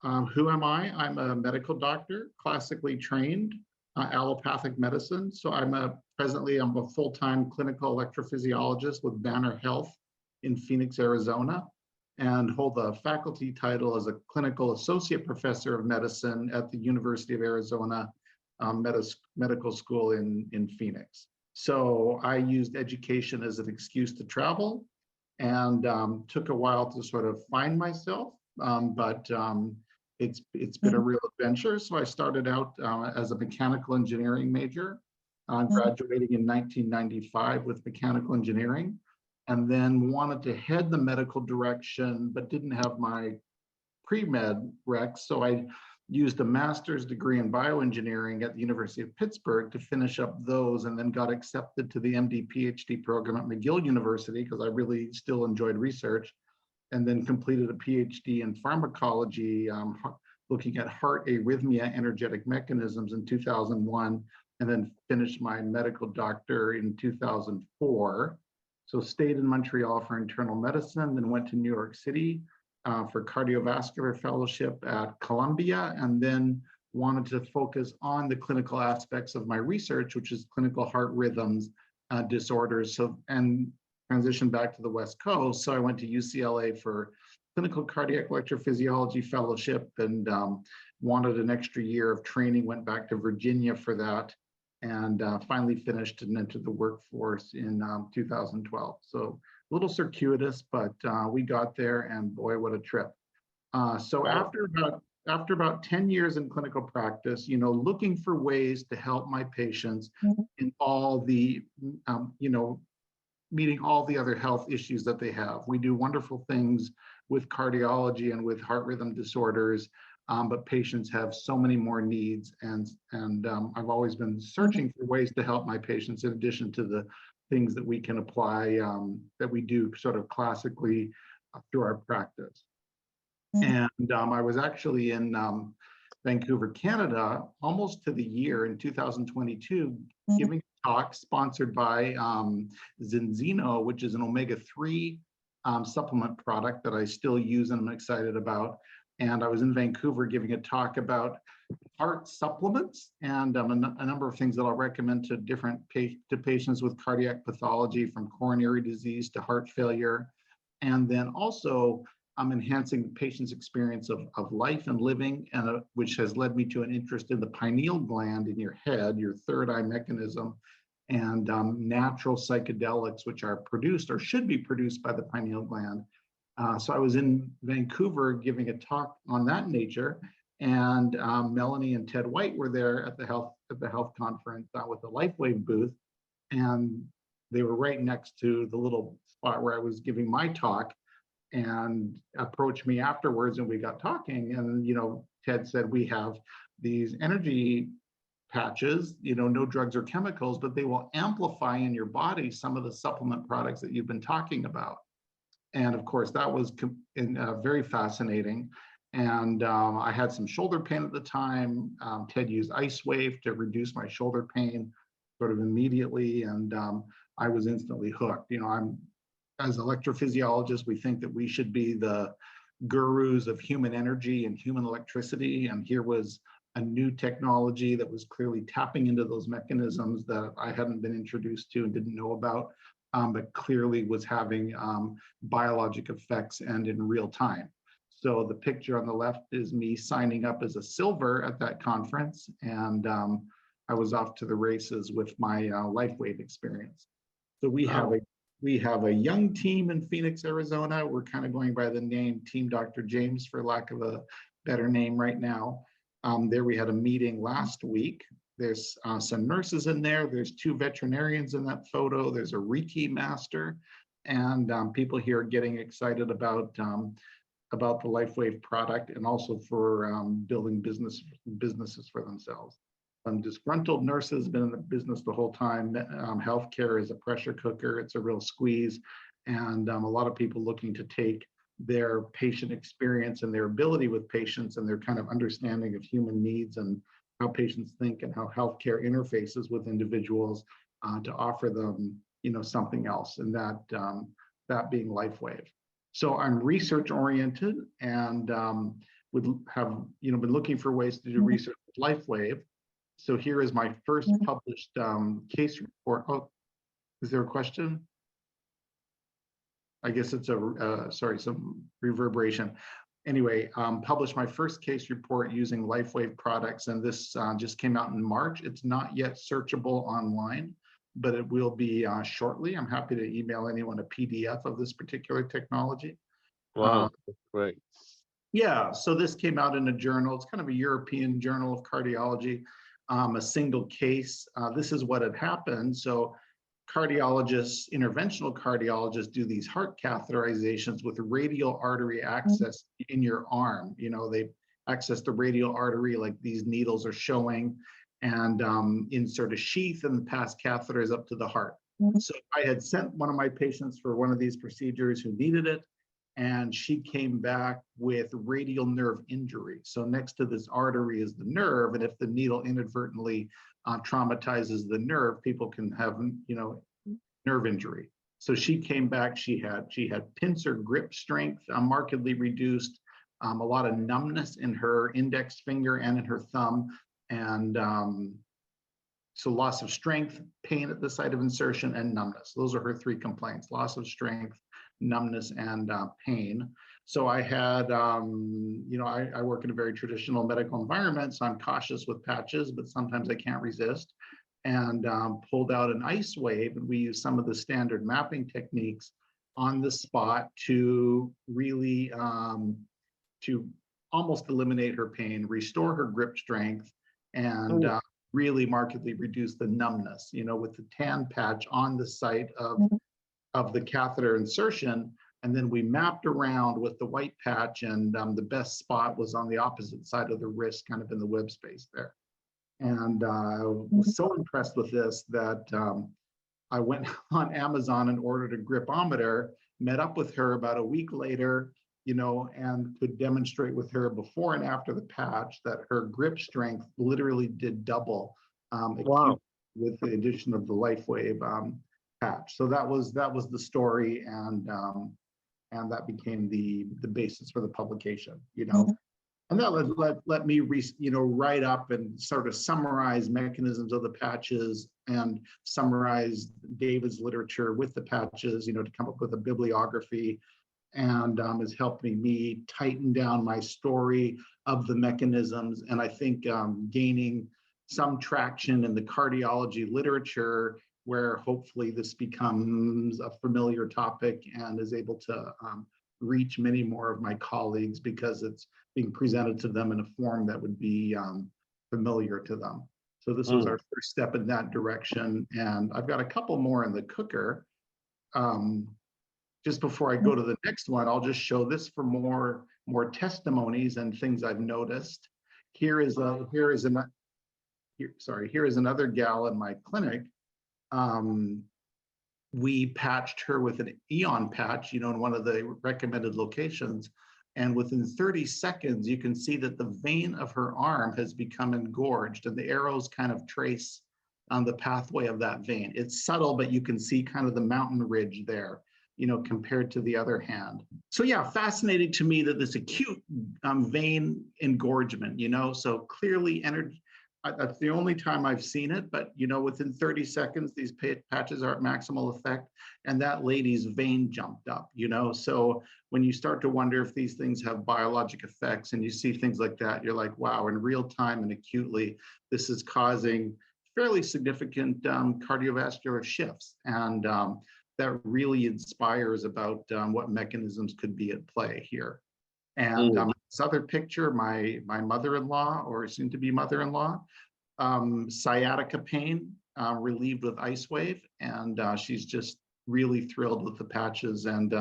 Who am I? I'm a medical doctor, classically trained, allopathic medicine. So presently I'm a full-time clinical electrophysiologist with Banner Health in Phoenix, Arizona, and hold the faculty title as a clinical associate professor of medicine at the University of Arizona Medical School in Phoenix. So I used education as an excuse to travel, and took a while to sort of find myself, but it's been a real adventure. So I started out as a mechanical engineering major, graduating in 1995 with mechanical engineering, and then wanted to head the medical direction, but didn't have my pre-med rec. So I used a master's degree in bioengineering at the University of Pittsburgh to finish up those, and then got accepted to the MD PhD program at McGill University because I really still enjoyed research, and then completed a PhD in pharmacology, looking at heart arrhythmia energetic mechanisms in 2001, and then finished my medical doctor in 2004. So stayed in Montreal for internal medicine, then went to New York City for cardiovascular fellowship at Columbia, and then wanted to focus on the clinical aspects of my research, which is clinical heart rhythms disorders. So, and transitioned back to the West Coast. So I went to UCLA for clinical cardiac electrophysiology fellowship, and wanted an extra year of training, went back to Virginia for that, and finally finished and entered the workforce in 2012. So a little circuitous, but we got there, and boy, what a trip. So after about 10 years in clinical practice, looking for ways to help my patients in all the, meeting all the other health issues that they have. We do wonderful things with cardiology and with heart rhythm disorders, but patients have so many more needs, and I've always been searching for ways to help my patients in addition to the things that we can apply, that we do sort of classically through our practice. And I was actually in Vancouver, Canada, almost to the year in 2022, giving a talk sponsored by Zinzino, which is an omega-3 supplement product that I still use and I'm excited about. And I was in Vancouver giving a talk about heart supplements and a number of things that I'll recommend to different patients with cardiac pathology, from coronary disease to heart failure. And then also enhancing the patient's experience of life and living, and which has led me to an interest in the pineal gland in your head, your third eye mechanism, and natural psychedelics, which are produced or should be produced by the pineal gland. So I was in Vancouver giving a talk on that nature, and Melanie and Ted White were there at the health conference with the LifeWave booth, and they were right next to the little spot where I was giving my talk, and approached me afterwards, and we got talking. And Ted said, we have these energy patches, no drugs or chemicals, but they will amplify in your body some of the supplement products that you've been talking about. And of course, that was very fascinating. And I had some shoulder pain at the time. Ted used LifeWave to reduce my shoulder pain sort of immediately. And I was instantly hooked. As electrophysiologists, we think that we should be the gurus of human energy and human electricity. And here was a new technology that was clearly tapping into those mechanisms that I hadn't been introduced to and didn't know about, but clearly was having biologic effects and in real time. So the picture on the left is me signing up as a silver at that conference. And I was off to the races with my LifeWave experience. So we have a young team in Phoenix, Arizona. We're kind of going by the name Team Dr. James, for lack of a better name right now. There we had a meeting last week. There's some nurses in there. There's 2 veterinarians in that photo. There's a Reiki master, and people here are getting excited about the LifeWave product, and also for building businesses for themselves. Disgruntled nurses, been in the business the whole time. Healthcare is a pressure cooker. It's a real squeeze. And a lot of people looking to take their patient experience and their ability with patients and their kind of understanding of human needs and how patients think and how healthcare interfaces with individuals to offer them, something else, and that being LifeWave. So I'm research oriented, and would have been looking for ways to do research with LifeWave. So here is my first published case report. Oh, is there a question? I guess it's sorry, some reverberation. Anyway, published my first case report using LifeWave products, and this just came out in March. It's not yet searchable online, but it will be shortly. I'm happy to email anyone a PDF of this particular technology. Wow, great. Yeah, so this came out in a journal. It's kind of a European journal of cardiology, a single case. This is what had happened. So cardiologists, interventional cardiologists do these heart catheterizations with radial artery access in your arm. They access the radial artery like these needles are showing, and insert a sheath and pass catheters up to the heart. So I had sent one of my patients for one of these procedures who needed it, and she came back with radial nerve injury. So next to this artery is the nerve, and if the needle inadvertently traumatizes the nerve, people can have, nerve injury. So she came back. She had pincer grip strength markedly reduced, a lot of numbness in her index finger and in her thumb, and so loss of strength, pain at the site of insertion, and numbness. Those are her three complaints: loss of strength, numbness, and pain. So I had, I work in a very traditional medical environment, so I'm cautious with patches, but sometimes I can't resist, and pulled out an ice wave, and we used some of the standard mapping techniques on the spot to really, to almost eliminate her pain, restore her grip strength, and really markedly reduce the numbness, with the tan patch on the site of the catheter insertion. And then we mapped around with the white patch, and the best spot was on the opposite side of the wrist, kind of in the web space there. And I was so impressed with this that I went on Amazon and ordered a gripometer, met up with her about a week later, and could demonstrate with her before and after the patch that her grip strength literally did double with the addition of the LifeWave patch. So that was the story, and that became the basis for the publication. And that let me write up and sort of summarize mechanisms of the patches and summarize David's literature with the patches, to come up with a bibliography, and is helping me tighten down my story of the mechanisms. And I think gaining some traction in the cardiology literature, where hopefully this becomes a familiar topic and is able to reach many more of my colleagues, because it's being presented to them in a form that would be familiar to them. So this was our first step in that direction. And I've got a couple more in the cooker. Just before I go to the next one, I'll just show this for more testimonies and things I've noticed. Here is another gal in my clinic. We patched her with an Eon patch, in one of the recommended locations. And within 30 seconds, you can see that the vein of her arm has become engorged, and the arrows kind of trace on the pathway of that vein. It's subtle, but you can see kind of the mountain ridge there, compared to the other hand. So yeah, fascinating to me that this acute vein engorgement, so clearly energy. That's the only time I've seen it, but within 30 seconds, these patches are at maximal effect, and that lady's vein jumped up, So when you start to wonder if these things have biologic effects and you see things like that, you're like, wow, in real time and acutely, this is causing fairly significant cardiovascular shifts. And that really inspires about what mechanisms could be at play here. And this other picture, my mother-in-law, or soon-to-be mother-in-law, sciatica pain relieved with IceWave, and she's just really thrilled with the patches and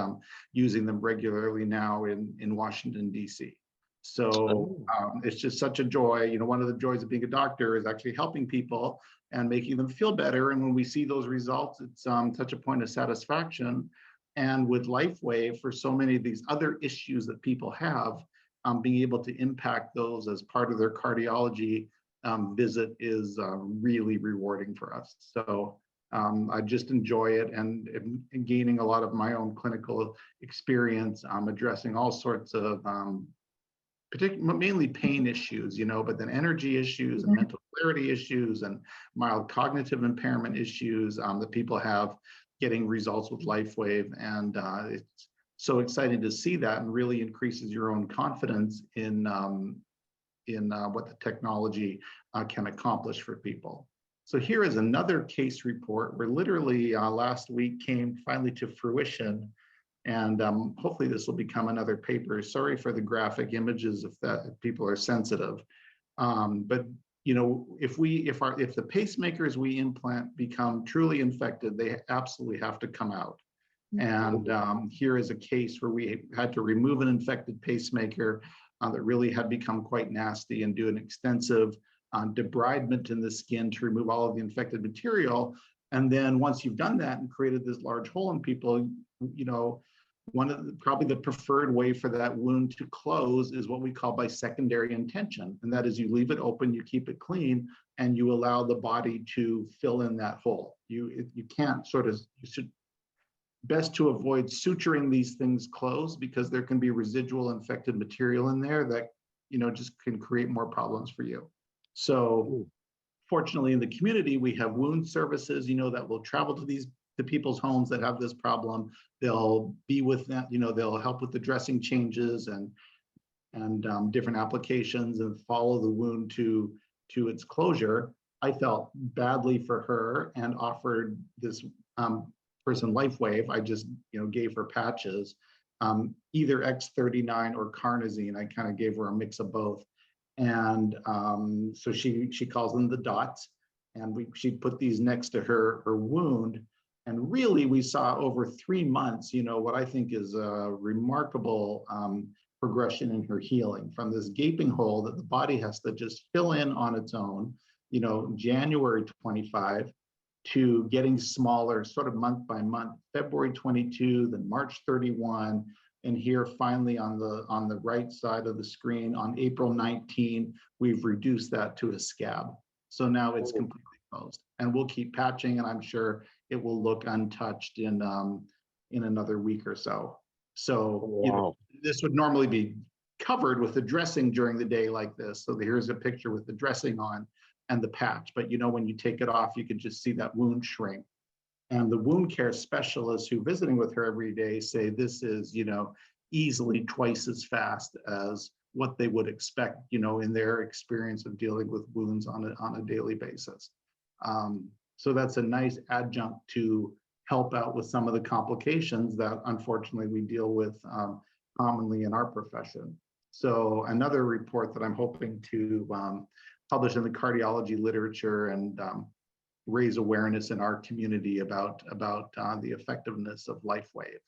using them regularly now in Washington, D.C. So it's just such a joy. One of the joys of being a doctor is actually helping people and making them feel better. And when we see those results, it's such a point of satisfaction. And with LifeWave, for so many of these other issues that people have, being able to impact those as part of their cardiology visit is really rewarding for us. So I just enjoy it, and gaining a lot of my own clinical experience, addressing all sorts of mainly pain issues, but then energy issues and mental clarity issues and mild cognitive impairment issues that people have getting results with LifeWave. And it's so exciting to see that, and really increases your own confidence in what the technology can accomplish for people. So here is another case report where literally last week came finally to fruition. And hopefully this will become another paper. Sorry for the graphic images if people are sensitive. But if the pacemakers we implant become truly infected, they absolutely have to come out. And here is a case where we had to remove an infected pacemaker that really had become quite nasty, and do an extensive debridement in the skin to remove all of the infected material. And then once you've done that and created this large hole in people, probably the preferred way for that wound to close is what we call by secondary intention. And that is, you leave it open, you keep it clean, and you allow the body to fill in that hole. You can't you should best to avoid suturing these things closed, because there can be residual infected material in there that, just can create more problems for you. So fortunately in the community, we have wound services, that will travel to people's homes that have this problem. They'll be with them, they'll help with the dressing changes and different applications, and follow the wound to its closure. I felt badly for her and offered this person LifeWave. I just gave her patches, either X39 or carnosine. I kind of gave her a mix of both. And so she calls them the dots, and she put these next to her wound. And really, we saw over 3 months, what I think is a remarkable progression in her healing, from this gaping hole that the body has to just fill in on its own, January 25, to getting smaller sort of month by month, February 22, then March 31. And here finally on the right side of the screen, on April 19, we've reduced that to a scab. So now it's completely closed, and we'll keep patching, and I'm sure it will look untouched in another week or so. So this would normally be covered with the dressing during the day like this. So here's a picture with the dressing on and the patch. But when you take it off, you can just see that wound shrink. And the wound care specialists who are visiting with her every day say this is, easily twice as fast as what they would expect, in their experience of dealing with wounds on a daily basis. So that's a nice adjunct to help out with some of the complications that unfortunately we deal with commonly in our profession. So another report that I'm hoping to publish in the cardiology literature and raise awareness in our community about the effectiveness of LifeWave.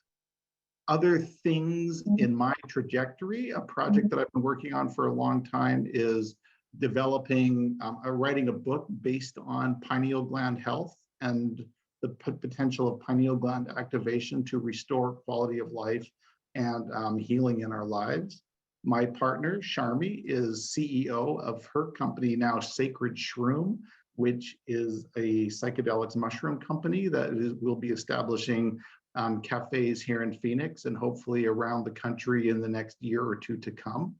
Other things in my trajectory, a project that I've been working on for a long time is developing, writing a book based on pineal gland health and the potential of pineal gland activation to restore quality of life and healing in our lives. My partner, Sharmi, is CEO of her company now, Sacred Shroom, which is a psychedelics mushroom company that will be establishing cafes here in Phoenix and hopefully around the country in the next year or two to come.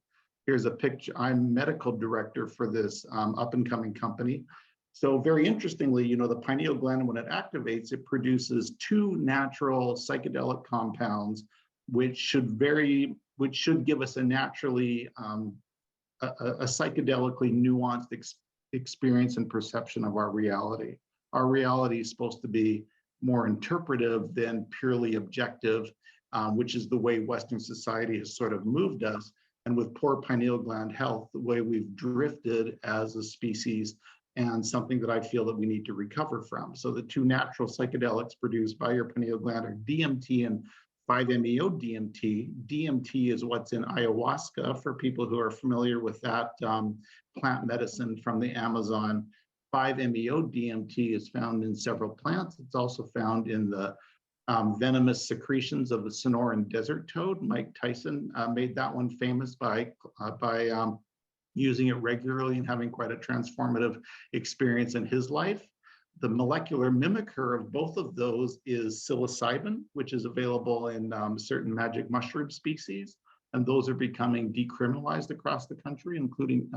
Here's a picture. I'm medical director for this up and coming company. So very interestingly, the pineal gland, when it activates, it produces 2 natural psychedelic compounds, which should give us a naturally, a psychedelically nuanced experience and perception of our reality. Our reality is supposed to be more interpretive than purely objective, which is the way Western society has sort of moved us. And with poor pineal gland health, the way we've drifted as a species, and something that I feel that we need to recover from. So the 2 natural psychedelics produced by your pineal gland are DMT and 5-MeO-DMT. DMT is what's in ayahuasca, for people who are familiar with that plant medicine from the Amazon. 5-MeO-DMT is found in several plants. It's also found in the venomous secretions of the Sonoran desert toad. Mike Tyson made that one famous by using it regularly and having quite a transformative experience in his life. The molecular mimicker of both of those is psilocybin, which is available in certain magic mushroom species. and those are becoming decriminalized across the country, including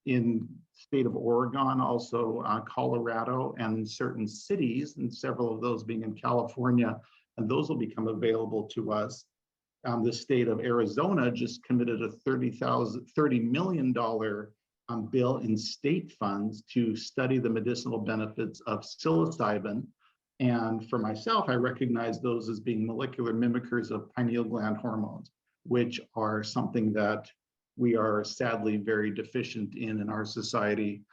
in state of Oregon, also Colorado, and certain cities, and several of those being in California, and those will become available to us. The state of Arizona just committed a $30 million bill in state funds to study the medicinal benefits of psilocybin. And for myself, I recognize those as being molecular mimickers of pineal gland hormones, which are something that we are sadly very deficient in our society,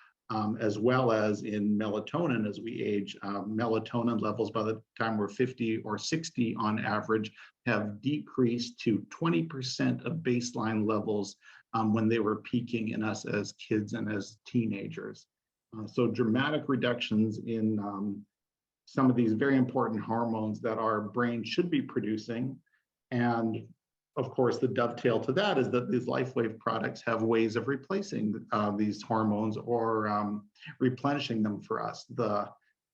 as well as in melatonin as we age. Melatonin levels by the time we're 50 or 60 on average have decreased to 20% of baseline levels when they were peaking in us as kids and as teenagers. So dramatic reductions in some of these very important hormones that our brain should be producing. And of course, the dovetail to that is that these LifeWave products have ways of replacing these hormones or replenishing them for us. The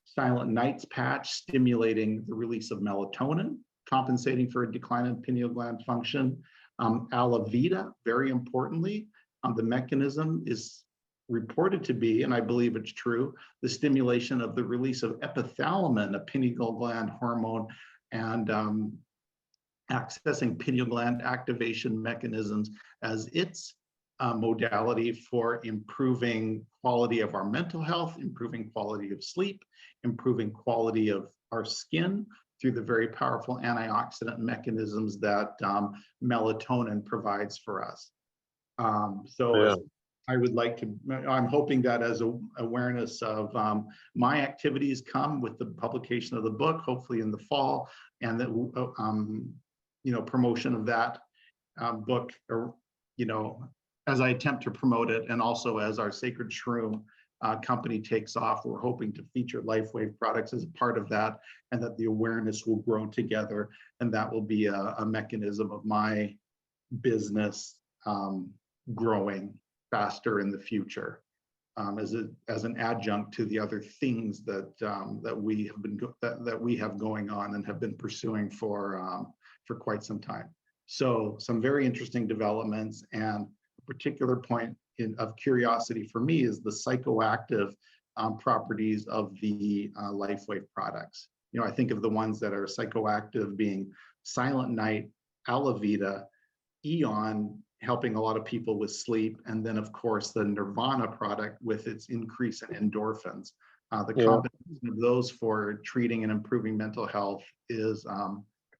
Silent Nights patch stimulating the release of melatonin, compensating for a decline in pineal gland function. Alavida, very importantly, the mechanism is reported to be, and I believe it's true, the stimulation of the release of epithalamin, a pineal gland hormone, and accessing pineal gland activation mechanisms as its modality for improving quality of our mental health, improving quality of sleep, improving quality of our skin through the very powerful antioxidant mechanisms that melatonin provides for us. Yeah. I would like to, I'm hoping that as awareness of my activities come with the publication of the book, hopefully in the fall, and that promotion of that book, or as I attempt to promote it, and also as our Sacred Shroom company takes off, we're hoping to feature LifeWave products as a part of that, and that the awareness will grow together, and that will be a mechanism of my business growing faster in the future, as an adjunct to the other things that we have going on and have been pursuing for quite some time. So some very interesting developments, and a particular point of curiosity for me is the psychoactive properties of the LifeWave products. I think of the ones that are psychoactive being Silent Night, Alavida, Eon, helping a lot of people with sleep, and then of course the Nirvana product with its increase in endorphins. The combination of those for treating and improving mental health is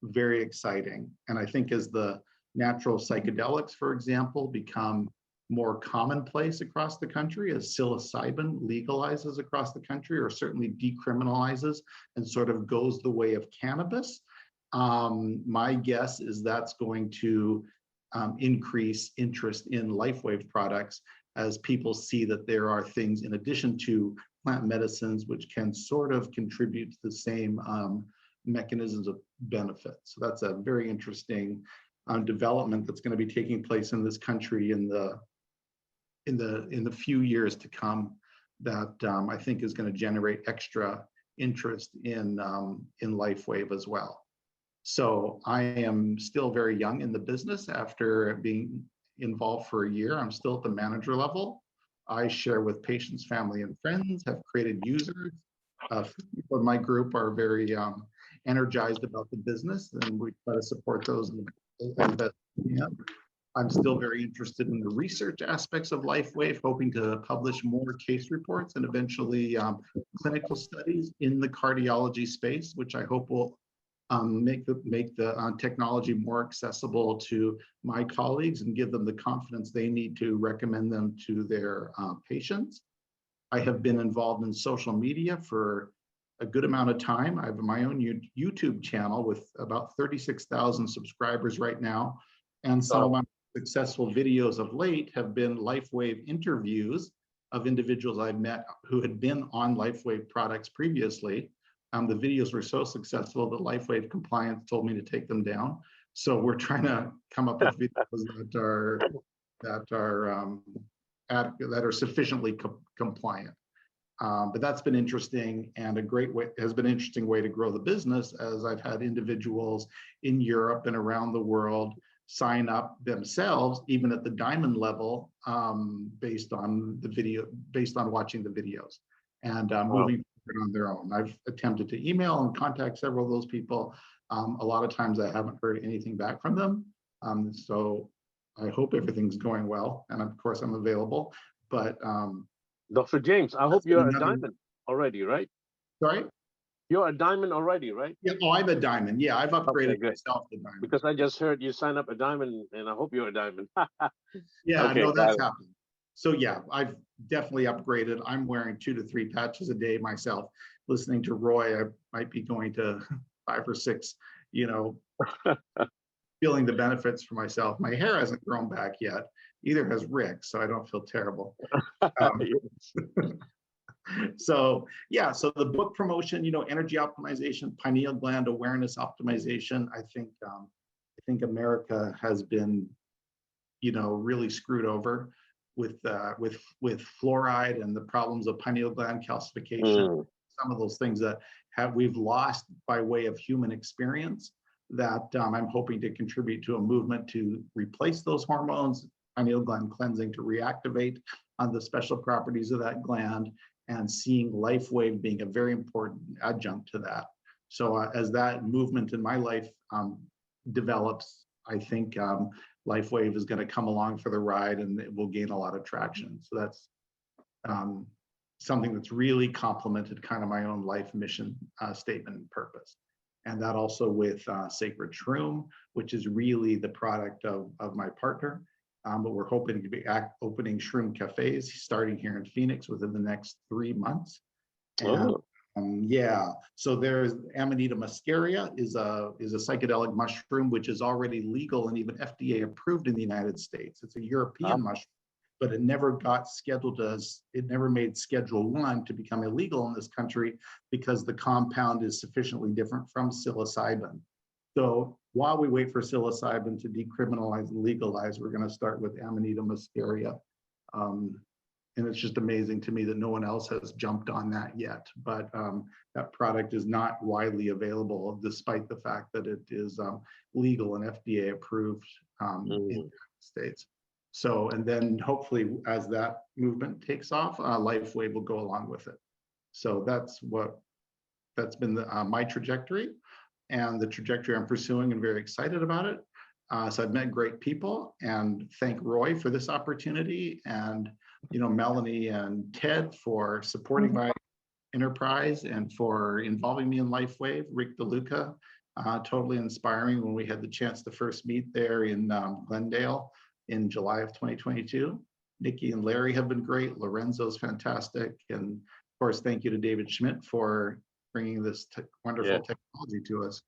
very exciting. And I think as the natural psychedelics, for example, become more commonplace across the country, as psilocybin legalizes across the country, or certainly decriminalizes and sort of goes the way of cannabis, my guess is that's going to increase interest in LifeWave products as people see that there are things in addition to plant medicines which can sort of contribute to the same mechanisms of benefit. So that's a very interesting development that's going to be taking place in this country in the few years to come, that I think is going to generate extra interest in LifeWave as well. So I am still very young in the business after being involved for a year. I'm still at the manager level. I share with patients, family, and friends, have created users. People in my group are very energized about the business, and we try to support those as best we can. I'm still very interested in the research aspects of LifeWave, hoping to publish more case reports and eventually clinical studies in the cardiology space, which I hope will make the technology more accessible to my colleagues and give them the confidence they need to recommend them to their patients. I have been involved in social media for a good amount of time. I have my own YouTube channel with about 36,000 subscribers right now. And some of my successful videos of late have been LifeWave interviews of individuals I've met who had been on LifeWave products previously. The videos were so successful that LifeWave compliance told me to take them down. So we're trying to come up with videos that are sufficiently compliant. But that's been interesting, and has been an interesting way to grow the business, as I've had individuals in Europe and around the world sign up themselves, even at the diamond level, based on watching the videos and moving forward on their own. I've attempted to email and contact several of those people. A lot of times I haven't heard anything back from them. So I hope everything's going well. And of course I'm available, but Dr. James, I hope you're a diamond already, right? Sorry? You're a diamond already, right? Yeah, oh, I'm a diamond. Yeah, I've upgraded Okay, myself to diamond. because I just heard you sign up a diamond, and I hope you're a diamond. Yeah, Okay, no, that's got it. happened. So yeah, I've definitely upgraded. I'm wearing 2 to 3 patches a day myself. Listening to Roy, I might be going to 5 or 6, you know, feeling the benefits for myself. My hair hasn't grown back yet. Either has Rick, so I don't feel terrible. So yeah, so the book promotion, you know, energy optimization, pineal gland awareness optimization. I think America has been, you know, really screwed over with fluoride and the problems of pineal gland calcification. Some of those things that we've lost by way of human experience. That I'm hoping to contribute to a movement to replace those hormones, pineal gland cleansing to reactivate on the special properties of that gland, and seeing LifeWave being a very important adjunct to that. So as that movement in my life develops, I think LifeWave is going to come along for the ride and it will gain a lot of traction. So that's something that's really complemented kind of my own life mission statement and purpose. And that also with Sacred Shroom, which is really the product of my partner. But we're hoping to be opening shroom cafes starting here in Phoenix within the next 3 months. And yeah, so there's Amanita muscaria is a psychedelic mushroom which is already legal and even FDA approved in the United States. It's a European mushroom, but it never got scheduled as, it never made Schedule 1 to become illegal in this country because the compound is sufficiently different from psilocybin. So while we wait for psilocybin to decriminalize and legalize, we're going to start with Amanita muscaria. And it's just amazing to me that no one else has jumped on that yet. But that product is not widely available, despite the fact that it is legal and FDA approved in the United States. So, and then hopefully as that movement takes off, LifeWave will go along with it. So that's been my trajectory. And the trajectory I'm pursuing and very excited about it. So I've met great people and thank Roy for this opportunity and, you know, Melanie and Ted for supporting my enterprise and for involving me in LifeWave. Rick DeLuca, totally inspiring when we had the chance to first meet there in Glendale in July of 2022. Nikki and Larry have been great. Lorenzo's fantastic. And of course, thank you to David Schmidt for bringing this wonderful technology to us.